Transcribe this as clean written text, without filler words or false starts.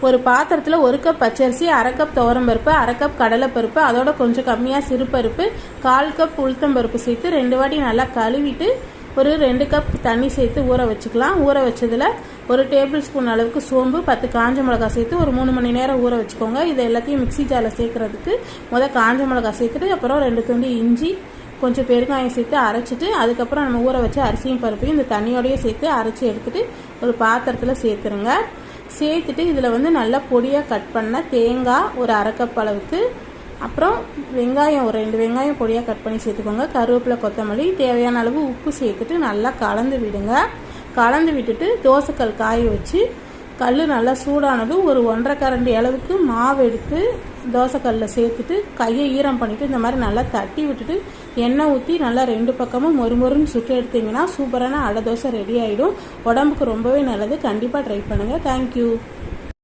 ஒரு பாத்திரத்தில் 1 கப் பச்சரிசி, 1/2 கப் துவரம்பருப்பு, 1/2 கப் கடலைப்பருப்பு, அதோட கொஞ்சம் கம்மியாக சிறுபருப்பு, 1/4 கப் உளுத்தம்பருப்பு சேர்த்து 2 வாட்டி நல்லா கழுவிட்டு ஒரு 2 கப் தண்ணி சேர்த்து ஊற வச்சுக்கலாம். ஊற வச்சதில் 1 டேபிள் ஸ்பூன் அளவுக்கு சோம்பு, 10 காஞ்ச மிளகாய் சேர்த்து ஒரு 3 மணி நேரம் ஊற வச்சுக்கோங்க. இது எல்லாத்தையும் மிக்சி ஜாரில் சேர்க்குறதுக்கு காஞ்ச மிளகாய் சேர்த்துட்டு அப்புறம் 2 துண்டு இஞ்சி, கொஞ்சம் பெருங்காயம் சேர்த்து அரைச்சிட்டு அதுக்கப்புறம் நம்ம ஊற வச்ச அரிசியும் பருப்பையும் இந்த தண்ணியோடையே சேர்த்து அரைச்சி எடுத்துகிட்டு ஒரு பாத்திரத்தில் சேர்த்துருங்க. சேர்த்துட்டு இதில் நல்லா பொடியாக கட் பண்ண தேங்காய் ஒரு 1/2 கப் அளவுக்கு, அப்புறம் வெங்காயம் ஒரு 2 வெங்காயம் பொடியாக கட் பண்ணி சேர்த்துக்கோங்க. கருவேப்பிலை, கொத்தமல்லி, தேவையான அளவு உப்பு சேர்த்துட்டு நல்லா கலந்து விடுங்க. கலந்து விட்டுட்டு தோசைக்கல் காய வச்சு கல் நல்லா சூடானதும் ஒரு 1/2 கரண்டி அளவுக்கு மாவு எடுத்து தோசைக்கல்லில் சேர்த்துட்டு கையை ஈரம் பண்ணிவிட்டு இந்த மாதிரி நல்லா தட்டி விட்டுட்டு எண்ணெய் ஊற்றி நல்லா 2 பக்கமும் மொறுமொறுன்னு சுட்டு எடுத்திங்கன்னா சூப்பரான அடை தோசை ரெடி ஆகிடும். உடம்புக்கு ரொம்பவே நல்லது. கண்டிப்பாக ட்ரை பண்ணுங்கள். தேங்க்யூ.